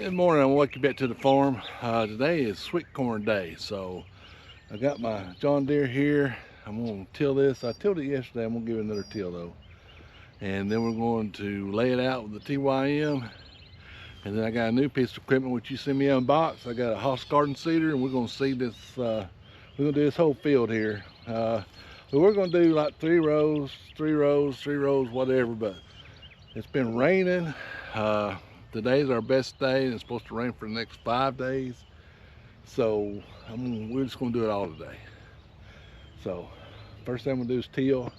Good morning. I want to welcome you back to the farm. Today is sweet corn day, so I got my John Deere here. I'm going to till this. I tilled it yesterday. I'm going to give it another till though, and then we're going to lay it out with the TYM. And then I got a new piece of equipment which you see me unbox. I got a Haas garden seeder, and we're going to seed this. We're going to do this whole field here. But we're going to do like three rows, whatever. But it's been raining. Today's our best day, and it's supposed to rain for the next 5 days. So we're just gonna do it all today. So first thing I'm gonna do is till,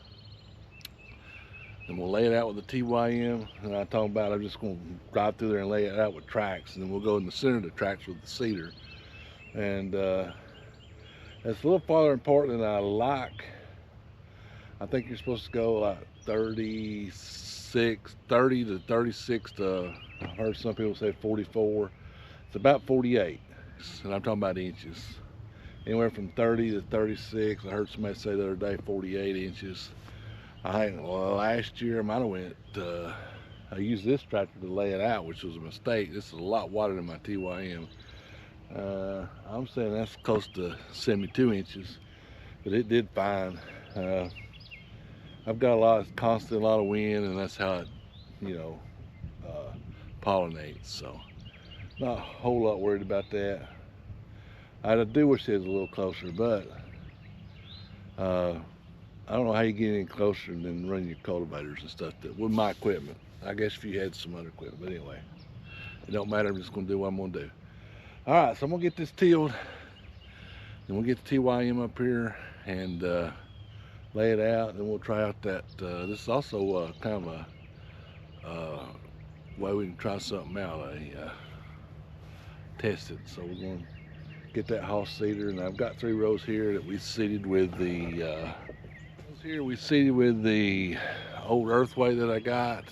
and we'll lay it out with the TYM. And I talk about I'm just gonna drive through there and lay it out with tracks, and then we'll go in the center of the tracks with the seeder. And that's a little farther apart than I like. I think you're supposed to go like 30 to 36 to, I heard some people say 44. It's about 48, and I'm talking about inches. Anywhere from 30 to 36. I heard somebody say the other day 48 inches. I think last year I might have went, I used this tractor to lay it out, which was a mistake. This is a lot wider than my TYM. I'm saying that's close to 72 inches, but it did fine. I've got a lot of wind, and that's how it, pollinates. So not a whole lot worried about that. I do wish it was a little closer, but I don't know how you get any closer than running your cultivators and stuff with my equipment. I guess if you had some other equipment, but anyway, it don't matter. I'm just gonna do what I'm gonna do. All right, so I'm gonna get this tilled, and we'll get the TYM up here and lay it out, and then we'll try out that. This is also kind of a way we can try something out. Test it. So we're going to get that Haas seeder, and I've got 3 rows here that we seeded with the. Old earthway that I got,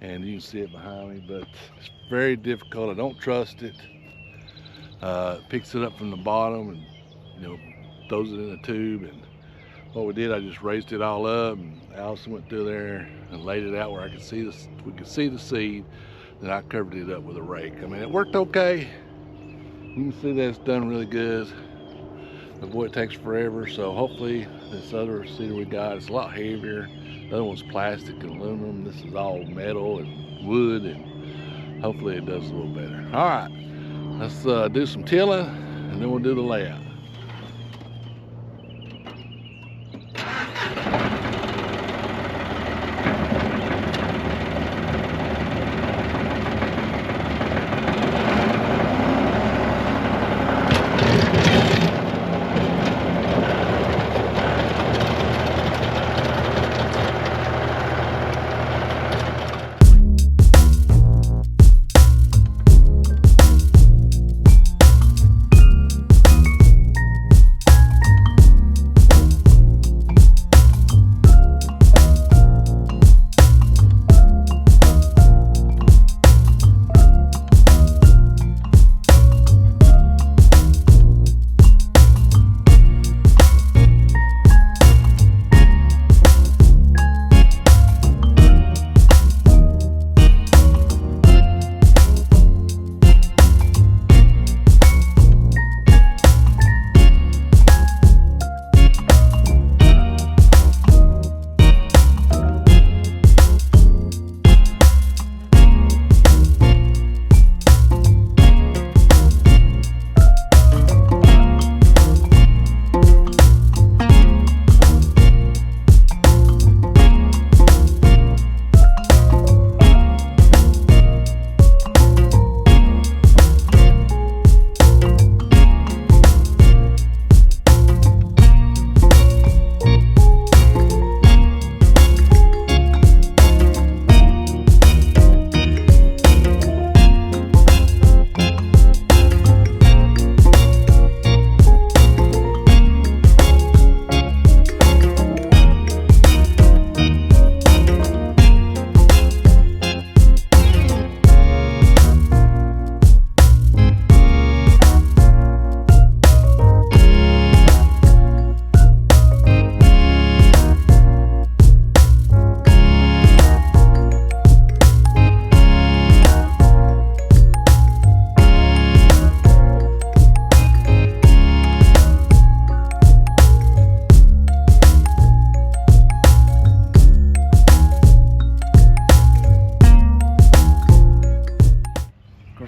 and you can see it behind me, but it's very difficult. I don't trust it. It picks it up from the bottom and throws it in a tube. And what we did, I just raised it all up, and Allison went through there and laid it out where I could see we could see the seed. Then I covered it up with a rake. I mean, it worked okay. You can see that it's done really good. But boy, it takes forever. So hopefully this other seeder we got is a lot heavier. The other one's plastic and aluminum. This is all metal and wood, and hopefully it does a little better. All right, let's do some tilling, and then we'll do the layout.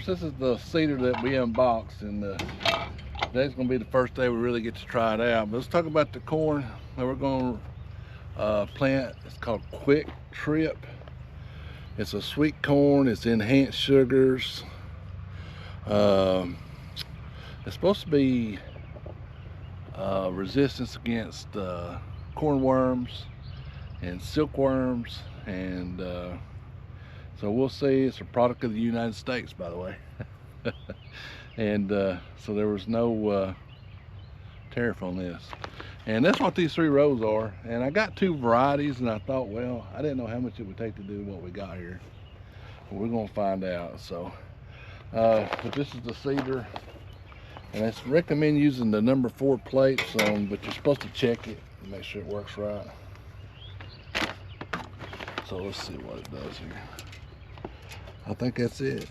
course, this is the cedar that we unboxed, and today's gonna be the first day we really get to try it out. But let's talk about the corn that we're gonna plant. It's called Quick Trip. It's a sweet corn. It's enhanced sugars. It's supposed to be resistance against corn worms and silkworms, and so we'll see. It's a product of the United States, by the way. And so there was no tariff on this. And that's what these 3 rows are. And I got 2 varieties, and I thought, well, I didn't know how much it would take to do what we got here. But we're gonna find out. So, but this is the cedar, and it's recommend using the number 4 plates on, but you're supposed to check it and make sure it works right. So let's see what it does here. I think that's it.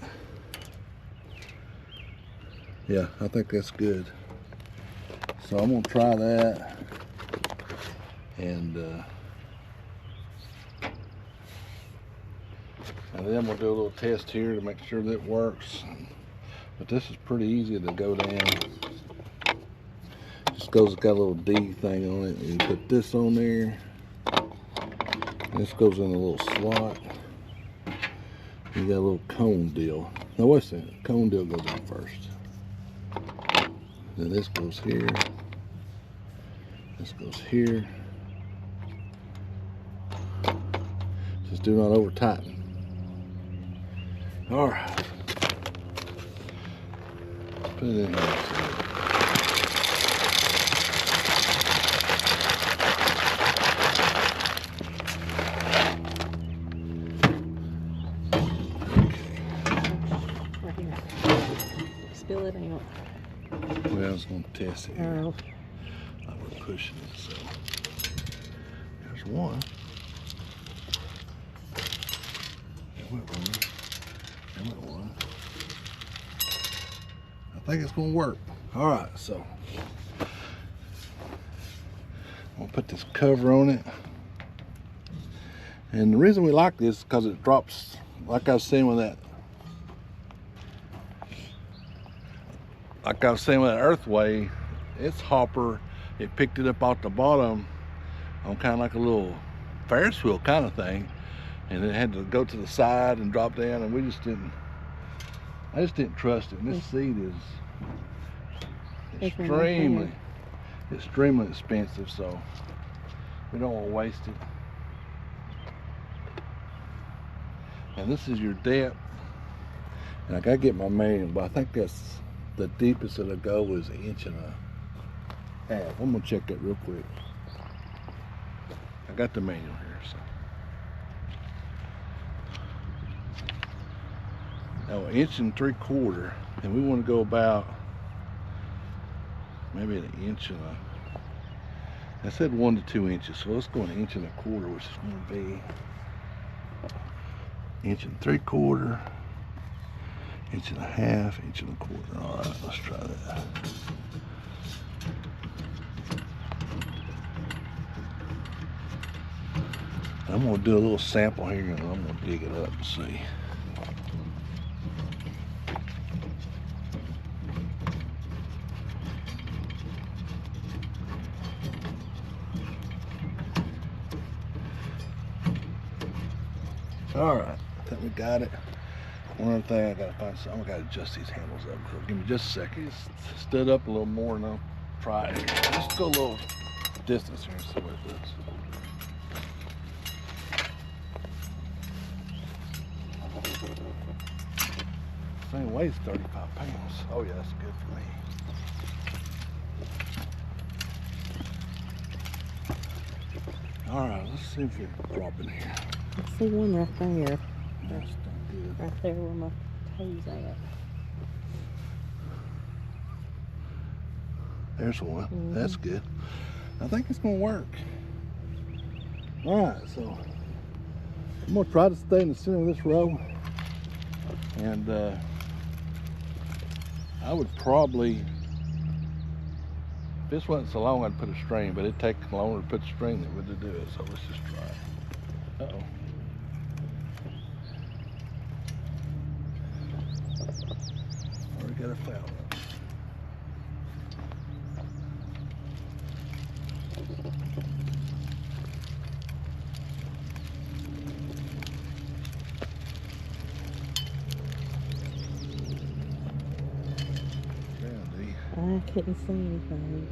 Yeah, I think that's good. So I'm gonna try that, and then we'll do a little test here to make sure that it works. But this is pretty easy to go down. Just goes, it's got a little D thing on it. You put this on there. This goes in a little slot. You got a little cone deal. Now wait a second, cone deal goes in first. Then this goes here. This goes here. Just do not over tighten. All right. Put it in here. Spill it out. Well, I was going to test it here. Oh. I was pushing it, so there's one. That went one. That went one. I think it's going to work. All right, so I'm going to put this cover on it. And the reason we like this is because it drops, like I was saying with that. Like I was saying with that earthway, its hopper, it picked it up off the bottom on kind of like a little Ferris wheel kind of thing, and it had to go to the side and drop down, and I just didn't trust it. And this seed is extremely expensive, so we don't want to waste it. And this is your depth, and I gotta get my manual, but I think that's the deepest it'll go is 1.5 inches. I'm gonna check that real quick. I got the manual here, so. Now 1.75 inches, and we want to go about maybe 1.25 inches. I said 1 to 2 inches, so let's go 1.25 inches, which is going to be 1.75 inches, 1.5 inches, 1.25 inches. All right, let's try that. I'm gonna do a little sample here, and I'm gonna dig it up and see. All right, I think we got it. One other thing I gotta find something. I gotta adjust these handles up. So give me just a second. It's stood up a little more, and I'll try it. Just go a little distance here and see what it does. Thing weighs 35 pounds. Oh yeah, that's good for me. All right, let's see if you're dropping here. I see one right there. That's not good. Right there where my toes at. There's one. That's good. I think it's gonna work. All right, so I'm gonna try to stay in the center of this row, and I would probably, if this wasn't so long, I'd put a string, but it'd take longer to put the string than it would to do it. So let's just try it. Uh-oh. got a foul. I couldn't see anything.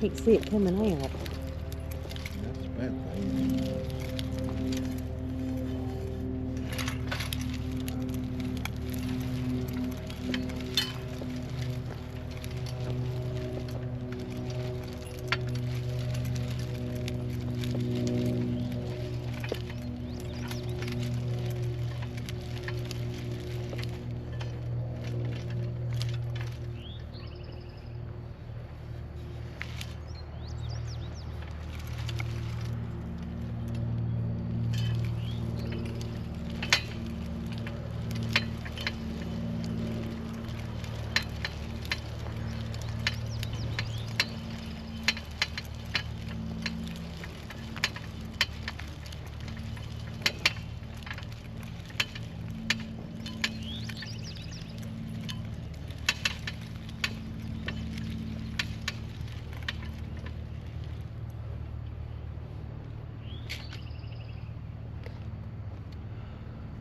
Can't see it coming out. That's a bad thing.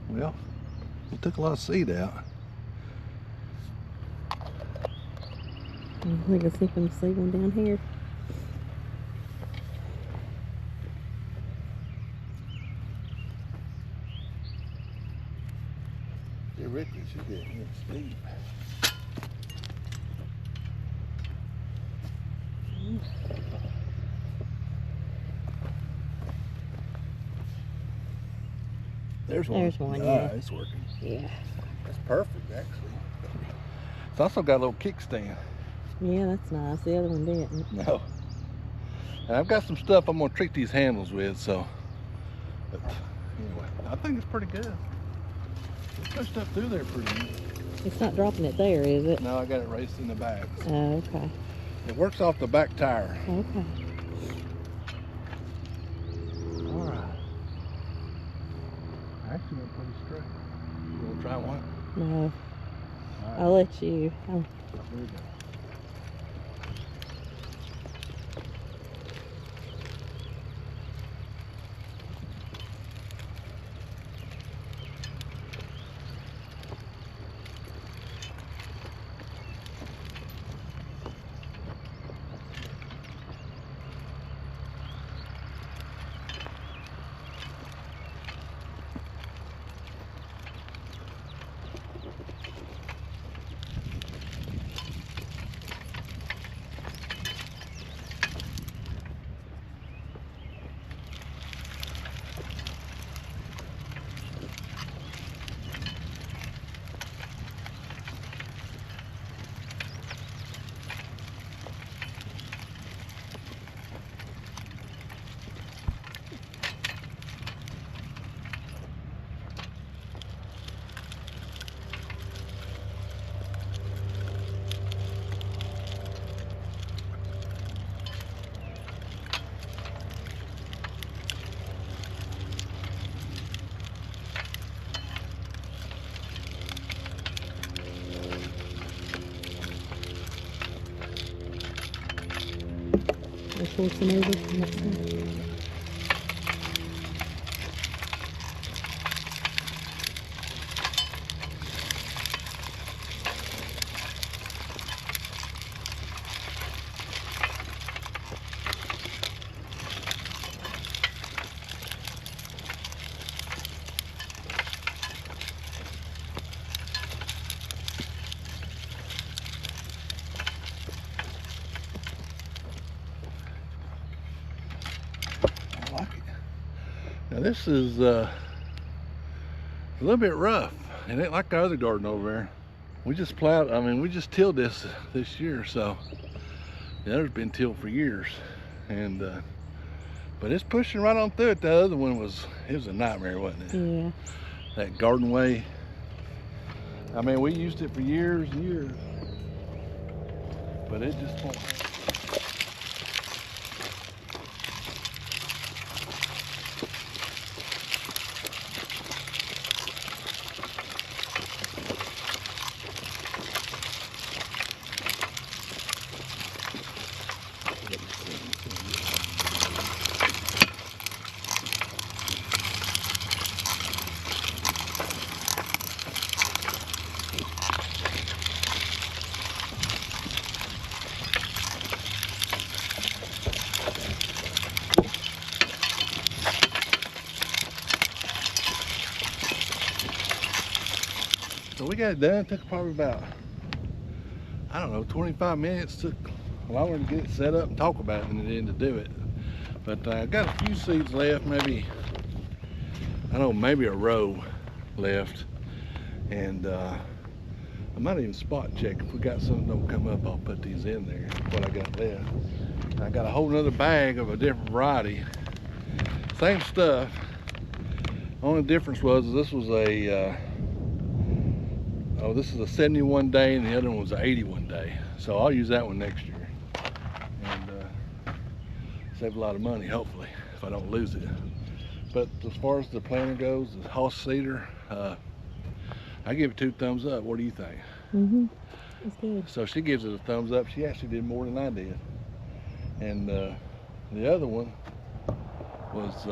Well, we took a lot of seed out. We can see if we can see one down here. Theoretically, it should get here steep. There's one. There's one, Ah, yeah. it's working. Yeah. That's perfect, actually. It's also got a little kickstand. Yeah, that's nice. The other one didn't. No. And I've got some stuff I'm going to treat these handles with, so. But anyway, I think it's pretty good. It's got stuff through there pretty good. It's not dropping it there, is it? No, I got it raced in the back. So Oh, okay. it works off the back tire. Okay. All right. Actually, went pretty straight. You want to try one? No. All right. I'll let you. Here we go. I'll pour some over from that side. I like it. Now this is a little bit rough. It ain't like our other garden over there. We just plowed, we just tilled this year, so the other's been tilled for years. And but it's pushing right on through it. The other one was a nightmare, wasn't it? Yeah. That garden way. We used it for years and years, but it just won't. So we got it done. Took probably about, I don't know, 25 minutes. Took longer to get it set up and talk about it than it did to do it. But I got a few seeds left, maybe, I don't know, maybe a row left. And I might even spot check. If we got something that don't come up, I'll put these in there, what I got left. I got a whole nother bag of a different variety. Same stuff. Only difference was this was a, this is a 71 day and the other one was an 81 day. So I'll use that one next year. And save a lot of money, hopefully, if I don't lose it. But as far as the planter goes, the house cedar, I give it 2 thumbs up. What do you think? It's good. So she gives it a thumbs up. She actually did more than I did. And the other one was,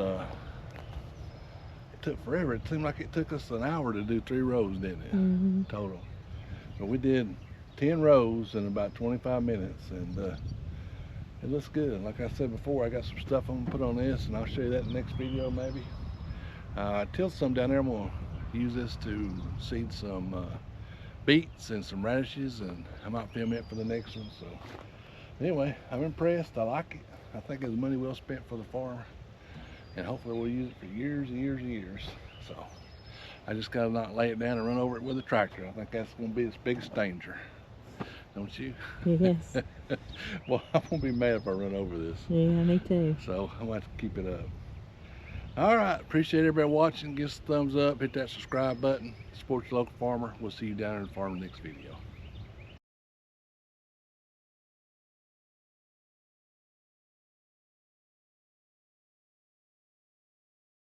it took forever. It seemed like it took us an hour to do 3 rows, didn't it? Total. But we did 10 rows in about 25 minutes, and it looks good. Like I said before, I got some stuff I'm gonna put on this, and I'll show you that in the next video maybe. I tilled some down there. I'm gonna use this to seed some beets and some radishes, and I might film it for the next one. So anyway, I'm impressed. I like it. I think it's money well spent for the farm, and hopefully we'll use it for years and years and years. So I just gotta not lay it down and run over it with a tractor. I think that's gonna be its biggest danger, don't you? Yes. Well, I'm gonna be mad if I run over this. Yeah, me too. So I'm gonna have to keep it up. All right, appreciate everybody watching. Give us a thumbs up, hit that subscribe button, support your local farmer. We'll see you down in the farm in the next video.